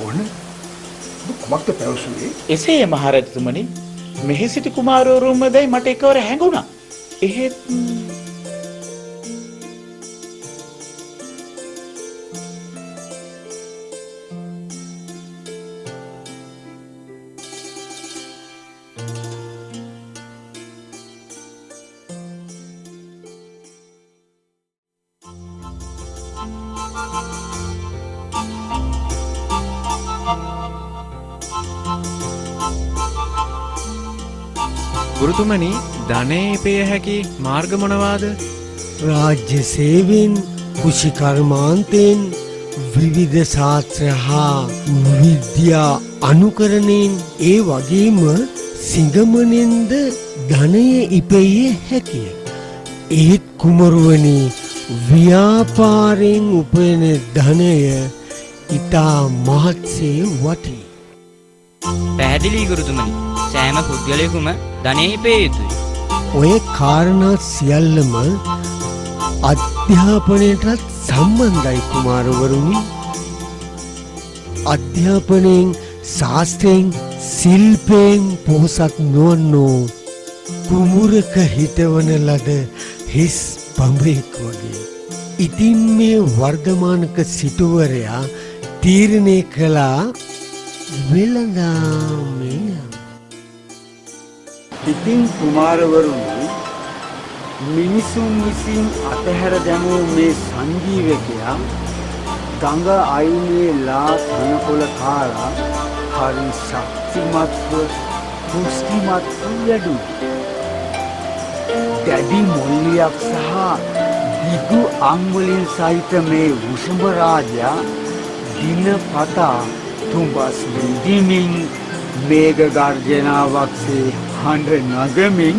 ඕන කුමක්ද පැවසුවේ? එසේ මහරජතුමනි, මෙහි සිටි කුමාරවරුන්ම දැයි මට එකවර හැඟුණා. එහෙත් ගුරුතුමනි, ධනයේ පෙය හැකි මාර්ග මොනවාද? රාජ්‍ය සේවෙන්, කුෂිකර්මාන්තයෙන්, විවිධ ශාස්ත්‍ර හා විද්‍යා අනුකරණයෙන්, ඒ වගේම සිඟමනෙන්ද ධනය ඉපෙය හැකිය. ඒත් කුමරුවනි, ව්‍යාපාරයෙන් උපයන ධනය ඉතා මහත්සේ වටී. පැහැදිලි ගුරුතුමනි. සෑම පුද්ගලයෙකුම ධනය ඉපිය යුතුයි. ඔය කාරණා සියල්ලම අධ්‍යාපනයටත් සම්බන්ධයි කුමාරවරුනි. අධ්‍යාපනයෙන්, ශාස්ත්‍රයෙන්, ශිල්පයෙන් පොහොසත් නොවන්නෝ කුමුරක හිටවන ලද හිස් පඹයෙක් වගේ. ඉතින් මේ වර්ධමානක සිටුවරයා තීරණය කළා වෙළඳාමය. ඉතින් කුමාරවරුනි, මිනිසුන් විසින් අතහැර දැමූ මේ සංජීවකයා ගඟ අයිනේ ලා තනකොළ කාලා හරි ශක්තිමත්ව පුෂ්ටිමත්ව වැඩුණා. දැඩි මොල්ලියක් සහ දිගු අංගුලින් සහිත මේ වෘෂභ රාජයා දිනපතා තුඹස් විඳිමින් මේඝ ගර්ජනාවක්සේ හඬ නගමින්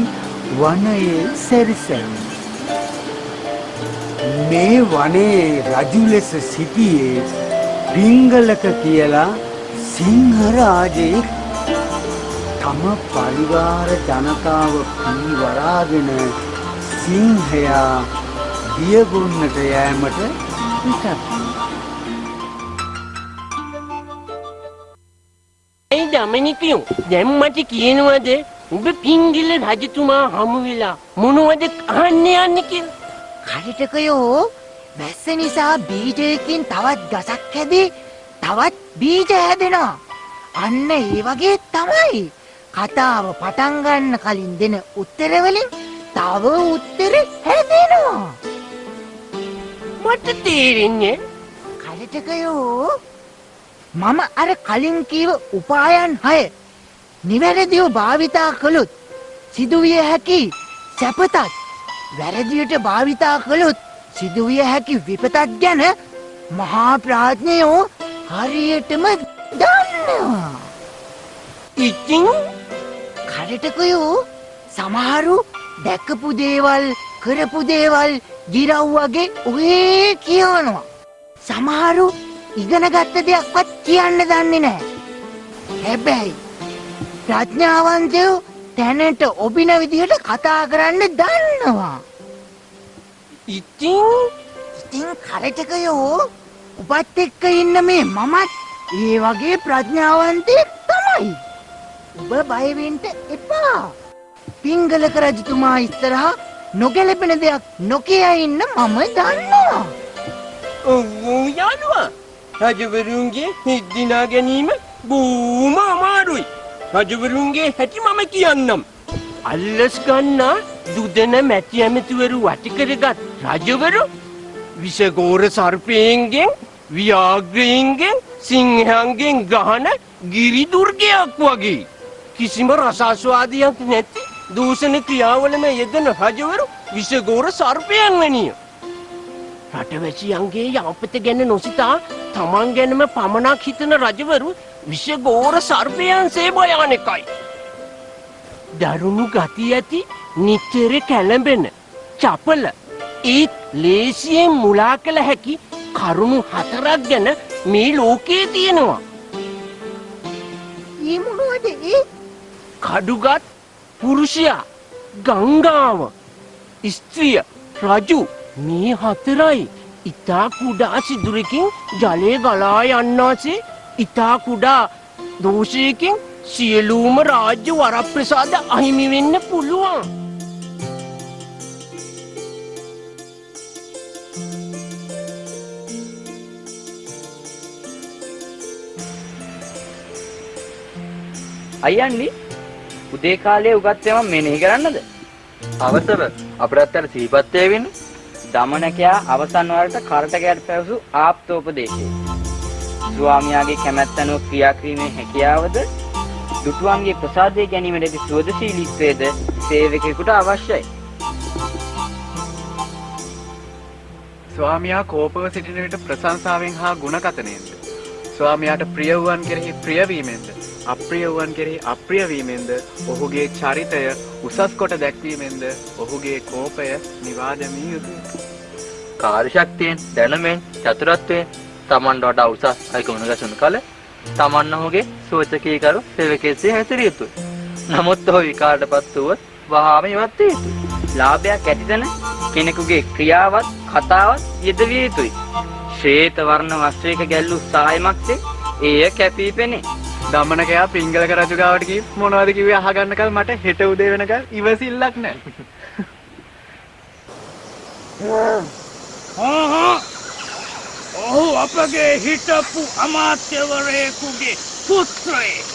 වනයේ සැරිසැරුණා. මේ වනයේ රජු ලෙස සිටියේ පිංගලක කියලා සිංහ රාජෙක්. තම පරිවාර ජනතාව පිරිවරාගෙන සිංහයා දියගොන්නට යෑමට පිටත්. ඒ දමනිකයෝ, දැන් මට කියනවද උඹ පිංගිල රජතුමා හමු වෙලා මොනවද අහන්න යන්නේ කියලා? කඩටකයෝ, වැස්ස නිසා බීජයකින් තවත් ගසක් හැදී තවත් බීජ හැදෙනවා. අන්න ඒ වගේ තමයි කතාව පටන් ගන්න කලින් දෙන උත්තර වලින් තව උත්තර හැදෙනවා. මට තේරෙන්නේ කඩටකයෝ, මම අර කලින් කීව උපායන් 6 නිවැරදිව භාවිතා කළොත් සිදුවිය හැකි සැපතත්, වැරදියට භාවිතා කළොත් සිදුවිය හැකි විපතත් ගැන මහා ප්‍රඥයෝ හරියටම දන්නවා. ඉතින් කඩටකයෝ, සමහරු දැකපු දේවල්, කරපු දේවල් ගිරව් වගේ ඔහේ කියවනවා. සමහරු ඉගෙන ගත්ත දෙයක්වත් කියන්න දන්නේ නැහැ. හැබැයි ප්‍රඥාවන්තයෝ තැනට ඔබින විදිහට කතා කරන්න දන්නවා. ඉතින් කඩටකයෝ, ඔබත් එක්ක ඉන්න මේ මමත් ඒ වගේ ප්‍රඥාවන්තයෙක් තමයි. ඔබ බය වෙන්න එපා. පිංගලක රජතුමා ඉස්සරහා නොගැලපෙන දෙයක් නොකිය ඉන්න මම දන්නවා. යාළුවා, රජවරුන්ගේ හිත් දිනා ගැනීම බොහොම අමාරුයි. රජවරුන්ගේ හැටි මම කියන්නම්. අල්ලස් ගන්නා දුදන මැටි ඇමතිවරු වටිකරගත් රජවරු විෂගෝර සර්පයෙන්ගෙන්, ව්‍යාග්‍රයෙන්ගෙන්, සිංහයන්ගෙන් ගහන ගිරි දුර්ගයක් වගේ. කිසිම රසාස්වාදයක් නැති දූෂණ ක්‍රියාවලම යෙදෙන රජවරු විෂගෝර සර්පයන් වැනිය. රටවැසියන්ගේ යහපත ගැන නොසිතා තමන් ගැනම පමණක් හිතන රජවරු විෂගෝර සර්පයන්සේ භයානකයි. දරුණු ගති ඇති, නිතර කැළඹෙන, චපල, ඒත් ලේසියෙන් මුලා කළ හැකි කරුණු 4ක් ගැන මේ ලෝකයේ තියෙනවා. ඒ මොනවද ඒ? කඩුගත් පුරුෂයා, ගංගාව, ස්ත්‍රිය, රජු, මේ 4යි ඉතා කුඩා සිදුරකින් ජලය ගලා යන්නාසේ ඉතා කුඩා දෝෂයකින් සියලුම රාජ්‍ය වරප්‍රසාද අහිමි වෙන්න පුළුවන්. අයියන්ලි උදේ කාලේ උගත්යම මෙනෙහි කරන්නද? අවසර අපරත් අර සිහිපත් වෙන්නේ දමනකයා අවසන් වරට කරටකයට පැවසු ආප්තෝපදේශය. ස්වාමියාගේ කැමැත්ත අනුව ක්‍රියා කිරීමේ හැකියාවද දුටුවන්ගේ ප්‍රසාදය ගැනීමට ඇති සුවදශීලීත්වයද සේවකයෙකුට අවශ්‍යයි. ස්වාමියා කෝපව සිටින විට ප්‍රශංසාවෙන් හා ගුණකථනයෙන්ද ස්වාමියාට ප්‍රිය වූවන් කෙරෙහි ප්‍රිය වීමෙන්ද අප්‍රිය වූවන් කෙරෙහි අප්‍රිය වීමෙන්ද ඔහුගේ චරිතය උසස් කොට දැක්වීමෙන්ද ඔහුගේ කෝපය නිවා දැමිය යුතුය. කාර්යශක්තියෙන් දැනුමෙන් චතුරත්වයෙන් තමන්ට වඩා උසස් අයෙකු මුණගැසුණු කල තමන් ඔහුගේ සෝචකීකරු සේවකයෙක්සේ හැසිරිය යුතුය. නමුත් ඔහු විකාරයටපත් වුවොත් වහාම ඉවත් විය යුතුය. ලාභයක් ඇතිදන කෙනෙකුගේ ක්‍රියාවත් කතාවත් යෙදවිය යුතුයි. ශ්වේත වර්ණ වස්ත්‍රයක ගැල්ලු සායමක්සේ එය කැපී පෙනේ. දමනකයා පිංගලක රජු ගාවට ගිහින් මොනවද කිව්වේ අහගන්නකල් මට හෙට උදේ වෙනකල් ඉවසිල්ලක් නැහැ. ඔහු අපගේ හිටපු අමාත්‍යවරයෙකුගේ පුත්‍රයෙක්.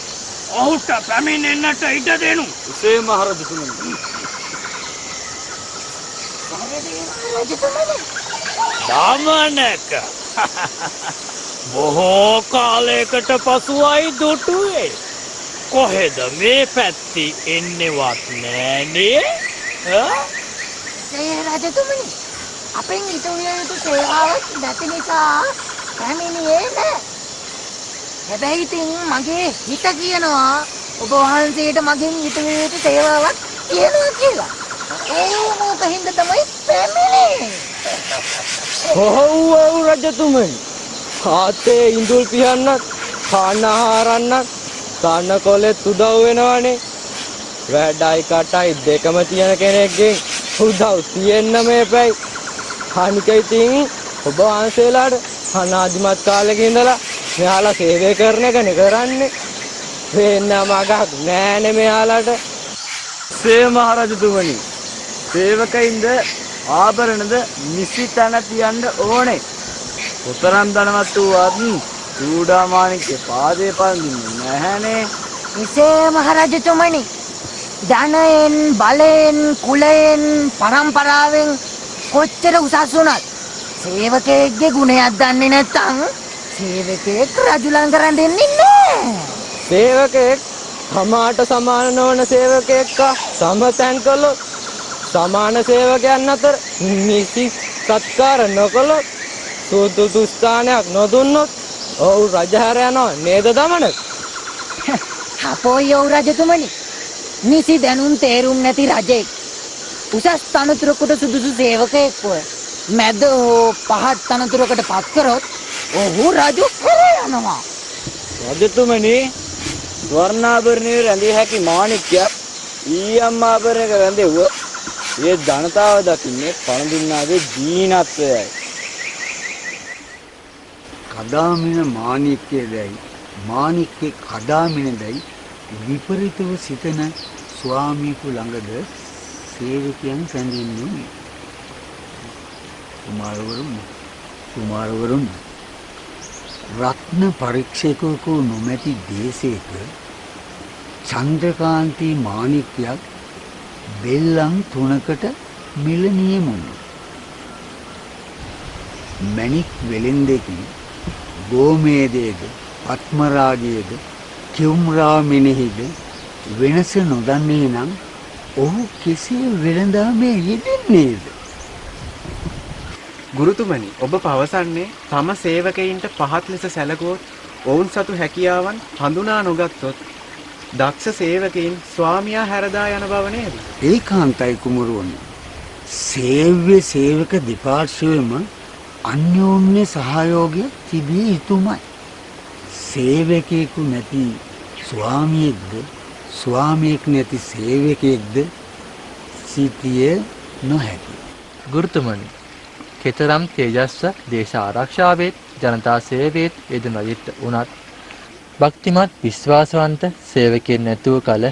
ඔහුට පැමිණෙන්නට ඉඩ දෙනු. එසේ මහරජතුමනි. දමනක බොහෝ කාලයකට පසුවයි දුටුවේ. කොහෙද මේ පැත්ති එන්නෙවත් නෑනේ? රජතුමනි අපෙන් ඉතුරු යුතු සේවාවක් නැති නිසා පැමිණියේ නැහැ. හැබැයි ඉතින් මගේ හිත කියනවා ඔබ වහන්සේට මගෙන් ඉතුරු යුතු සේවාවක් කියනවා කියලා. ඒ මොකහින්ද තමයි පැමිණියේ. ඔව් රජතුමනි. ආතේ ඉඳුල් පියන්නත් කාණ ආහාරන්නත් කන්න කොලෙත් උදව් වෙනවනේ. වැඩයි කටයි දෙකම තියෙන කෙනෙක්ගෙන් උදව් තියෙන්නම එපැයි. අනික ඉතින් ඔබ වහන්සේලාට අනාදිමත් කාලෙක ඉඳලා මෙයාලා සේවය කරන එකනේ කරන්නේ. වෙන මගක් නෑනේ මෙයාලාට. සේ මහරජතුමනි. සේවකයින්ද ආභරණද නිසි තැන තියන්න ඕනේ. උතරම් ධනවත් වූවත් චූඩාමාණික්ගේ පාදේ පදින්නේ නැහැනේ. එසේ මහරජතුමනි ධනයෙන් බලයෙන් කුලයෙන් පරම්පරාවෙන් කොච්චර උසස් වුණත් සේවකයෙක්ගේ ගුණයක් දන්නේ නැත්නම් සේවකයෙක් රජු ළඟ කරන් දෙන්නේ නැහැ. සේවකයෙක් සමාට සමාන නොවන සේවකයෙක් සමතැන් කළොත් සමාන සේවකයන් අතර නිසි සත්කාර නොකළොත් සුදුසු ස්ථානයක් නොදුන්නොත් ඔව් රජහැර යනවා නේද දමනක? අපෝ යෝ රජතුමනි නිසි දැනුම් තේරුම් නැති රජෙක් උසස් තනතුරකට සුදුසු සේවකයෙක්ව මැද හෝ පහත් තනතුරකට පත් කරොත් ඔහු රජු හැර යනවා. රජතුමනි ස්වර්ණාභරණයේ රැඳිය හැකි මාණික්‍යයක් ඊයම් ආභරණයක රැඳෙව්ව ඒ ජනතාව දකින්නේ පණඳින්නාගේ දීනත්වයයි. කදාමින මාණික්‍යයයි මාණික්කේ කදාමිනදයි විපරීතව සිතන ස්වාමීකු ළඟද සේවකයන් සැඳින්නේ. කුමාරවරුන් රත්න පරීක්ෂකයෙකු නොමැති දේශයක චන්ද්‍රකාන්ති මාණික්‍යයක් බෙල්ලම් 3කට මිල නියමුණා. මණික් වෙලෙන්දකින් ගෝමේදේද පත්මරාගයේද කිවුම්රාමිනෙහිද වෙනස නොදන්නේ නම් ඔහු කෙසේ වෙළඳාමේ යෙදෙන්නේද? ගුරුතුමනි ඔබ පවසන්නේ තම සේවකයින්ට පහත් ලෙස සැලකුවොත් ඔවුන් සතු හැකියාවන් හඳුනා නොගත්තොත් දක්ෂ සේවකයින් ස්වාමියා හැරදා යන බව නේද? ඒකාන්තයි කුමරුවනි. සේව්‍ය සේවක දෙපාර්ශ්වයේම අන්‍යෝන්‍ය සහයෝගය තිබිය යුතුමයි. සේවකයෙකු නැති ස්වාමියෙක්ද ස්වාමියෙක් නැති සේවකයෙක්ද සිටිය නොහැකි. ගුරුතුමනි කෙතරම් තේජස්ස දේශ ආරක්ෂාවෙත් ජනතා සේවයේත් යෙදුන රජෙක් වුණත් භක්තිමත් විශ්වාසවන්ත සේවකයන් නැතුව කල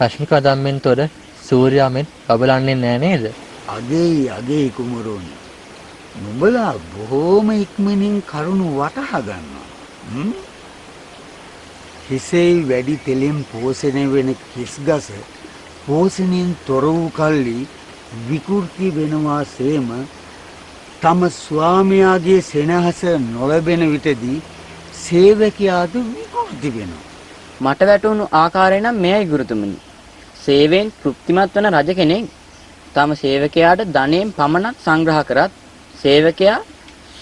රශ්මික අදම්මෙන් තොර සූර්යාමෙන් බබලන්නේ නෑ නේද? අගේ කුමරුවනි. නුඹලා බොහෝම ඉක්මනින් කරුණු වටහා ගන්නවා. හිසේ වැඩි තෙලෙන් පෝෂණය වෙන කිස්ගස පෝෂණයෙන් තොර වූ කල්ලි විකෘති වෙනවා සේම තම ස්වාමියාගේ සෙනහස නොලැබෙන විටදී සේවකයාද විකෘති වෙනවා. මට වැටුණු ආකාරය නම් මෙයයි ගුරුතුමනි. සේවයෙන් තෘප්තිමත් වන රජ කෙනෙක් තම සේවකයාට ධනයෙන් පමණක් සංග්‍රහ කරත් සේවකයා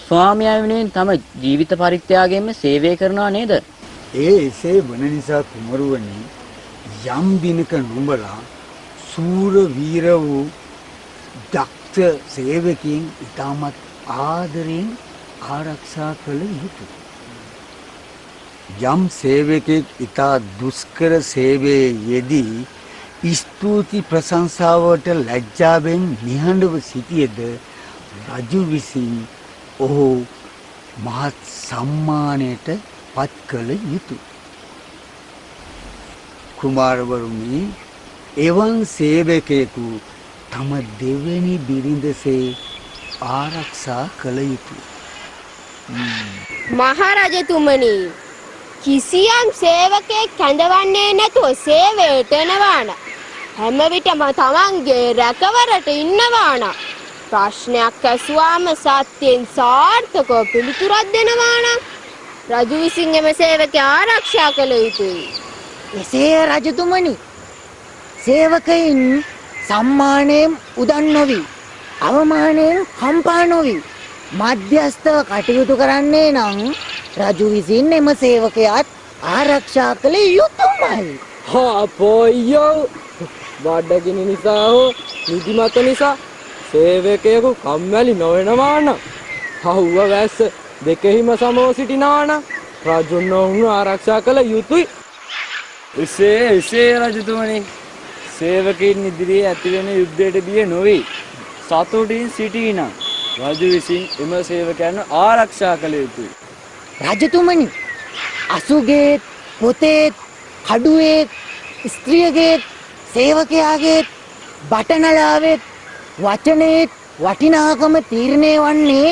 ස්වාමියා වෙනුවෙන් තම ජීවිත පරිත්‍යාගයෙන්ම සේවය කරනවා නේද? එසේ වන නිසා කුමරුවනි, යම් දිනක නුඹලා සූර වීර වූ දක්ෂ සේවකයන් ඉතාමත් ආදරයෙන් ආරක්ෂා කළ යුතුය. යම් සේවකෙක් ඉතා දුෂ්කර සේවයේ යෙදී ස්තුති ප්‍රශංසාවට ලැජ්ජාවෙන් නිහඬව සිටියද රජු විසින් ඔහු මහත් සම්මානයට පත් කළ යුතුය. කුමාරවරුනි, එවන් සේවකයෙකු තම දෙවෙනි බිරිඳසේ ආරක්ෂා කළ යුතුය. මහරජතුමනි, කිසියම් සේවකයෙක් කැඳවන්නේ නැතුව සේවයට එනවා නම් හැම විටම තමන්ගේ රැකවරට ඉන්නවා නම් ප්‍රශ්නයක් ඇසුවාම සත්‍යයෙන් සාර්ථකව පිළිතුරක් දෙනවා නම් රජු විසින් එම සේවකයා ආරක්ෂා කළ යුතුයි. එසේ රජතුමනි, සේවකයින් සම්මානයෙන් උදන් නොවි, අවමානයෙන් කම්පා නොවි මධ්‍යස්ථව කටයුතු කරන්නේ නම් රජු විසින් එම සේවකයාත් ආරක්ෂා කළ යුතුමයි. අපෝයෝ බඩගිනි නිසා හෝ නිදිමත නිසා සේවකයෙකු කම්මැලි නොවෙනවා නම් හවුව වැස්ස දෙකෙහිම සමව සිටිනවා නම් රජුන් ඔවුන් ආරක්ෂා කළ යුතුයි. එසේ රජතුමනි, සේවකයන් ඉදිරියේ ඇතිවෙන යුද්ධයට බිය නොවේ සතුටින් සිටින රජු විසින් එම සේවකයන්ව ආරක්ෂා කළ යුතුයි. රජතුමනි, අසුගේ පොතේ කඩුවේ ස්ත්‍රියගේ සේවකයාගේ බටනලාවේ වචනේ වටිනාකම තීරණය වන්නේ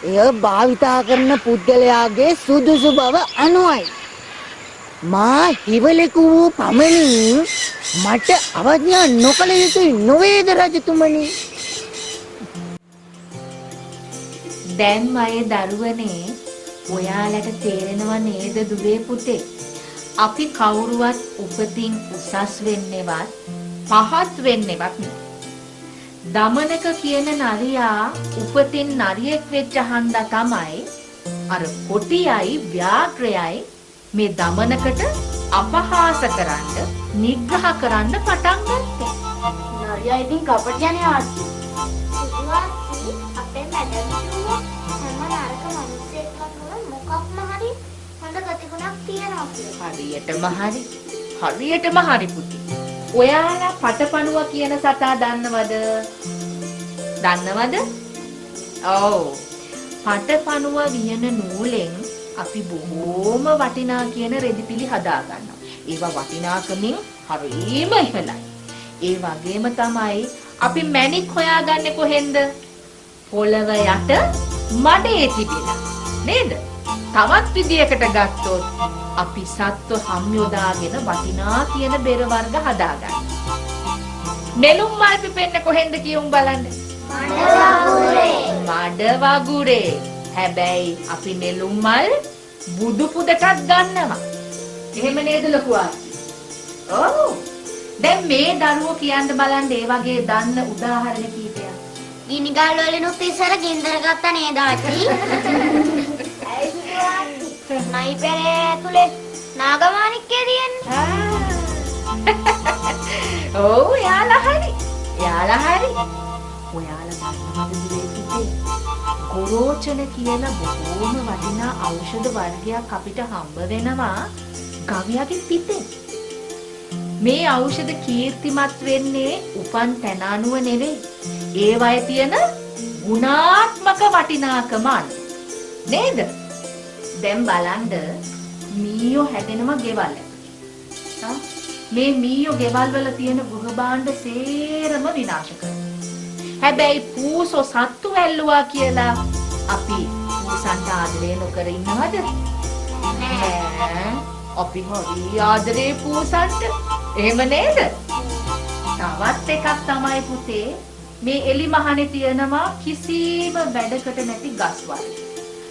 එය භාවිතා කරන පුද්ගලයාගේ සුදුසු බව අනුවයි. මා හිවලෙකු වූ පමණින් මට අවඥා නොකළ යුතුයි නොවේද රජතුමනි? දැන් මයේ දරුවනේ, ඔයාලට තේරෙනව නේද දුවේ පුතේ? අපි කවුරුවත් උපතින් උසස් වෙන්නේවත් පහත් වෙන්නේවත් නෙවෙයි. දමනක කියන නරියා උපතින් නරියෙක් වෙච්ච හන්දා තමයි අර කොටියයි ව්‍යාග්‍රයයි මේ දමනකට අපහාස කරන්න නිග්‍රහ කරන්න පටන් ගත්තේ. නරියා ඉතින් කපට යන්නේ ආච්චි. සුදුආච්චි අපේ මැඩම් කිව්වා හැම නරක මිනිස්සෙක්ම තුල මොකක්ම හරි හොඳ ගතිගුණක් තියෙනවා කියලා. හරියටම හරි පුතේ. ඔයාලා පටපණුව කියන සතා දන්නවද? ඔව්. පටපණුව වියන නූලෙන් අපි බොහෝම වටිනා කියන රෙදිපිලි හදා ගන්නවා. ඒවා වටිනාකමින් හරිම ඉහළයි. ඒ වගේම තමයි අපි මැණික් හොයාගන්නේ කොහෙන්ද? පොළව යට මඩේ තිබිලා. නේද? තවත් විදියකට ගත්තොත් අපි සත්ව හම් යොදාගෙන වටිනා කියන බෙර වර්ග හදා ගන්නවා. නෙළුම් මල් පිපෙන්නේ කොහෙන්ද කියමු බලන්න. මඩ වගුරේ. හැබැයි අපි නෙළුම් මල් බුදු පුදටත් ගන්නවා. එහෙම නේද ලොකු ආච්චි? ඔව්. දැන් මේ දරුවෝ කියන්න බලන්න ඒ වගේ දන්න උදාහරණ කීපයක්. ගිනිගල් වලිනුත් ඉස්සර ගින්දර ගත්ත නේද ආච්චි? ඇයි සුදුආච්චි? නයිපරේ ඇතුලේ නාගමාණික්කේ තියෙන්නේ. ඔව් යාලා හරි. ඔයාලා දන්නවද පුතේ? ගොරෝචන කියලා බොහෝම වටිනා ඖෂධ වර්ගයක් අපිට හම්බ වෙනවා ගවයාගේ පිටෙන්. මේ ඖෂධ කීර්තිමත් වෙන්නේ උපන් තැන අනුව නෙවෙයි. ඒවයේ තියෙන ගුණාත්මක වටිනාකම අනුව. නේද? දැන් බලන්න මීයෝ හැදෙනවා ගෙවල්. මේ මීයෝ ගෙවල් වල තියෙන ගෘහ භාණ්ඩ සේරම විනාශ කරනවා. හැබැයි පූසෝ සත්තු වැල්ලුවා කියලා අපි පූසන්ට ආදරේ නොකර ඉන්නවද? නෑ. අපි හරි ආදරේ පූසන්ට. එහෙම නේද? තවත් එකක් තමයි පුතේ මේ එලි මහනේ තියෙනවා කිසිම වැඩකට නැති ගස්වල.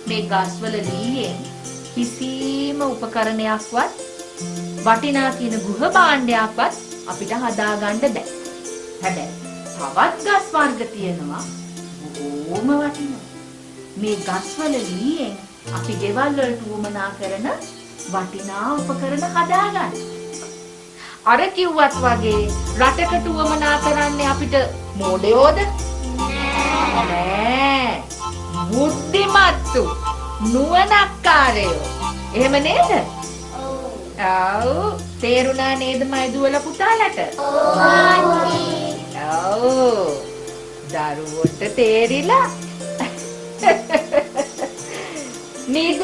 මේ ගස්වල ලීයෙන් කිසිම උපකරණයක්වත් වටිනා කියන ගෘහ භාණ්ඩයක්වත් අපිට හදාගන්න බෑ. හැබැයි තවත් ගස් වර්ග තියෙනවා බොහොම වටිනා. මේ ගස්වල ලීයෙන් අපි ගෙවල් වලට උවමනා කරන වටිනා උපකරණ හදාගන්න. අර කිව්වත් වගේ රටකට උවමනා කරන්නේ අපිට මොඩයෝද? නෑ. බුද්ධිමත්තු නුවණක්කාරයෝ. එහෙම නේද? ඔව්. තේරුණා නේද මයිදුවල පුතාලට? ඔව් ආන්ටි. ඔව්. දරුවොට තේරිලා? නේද?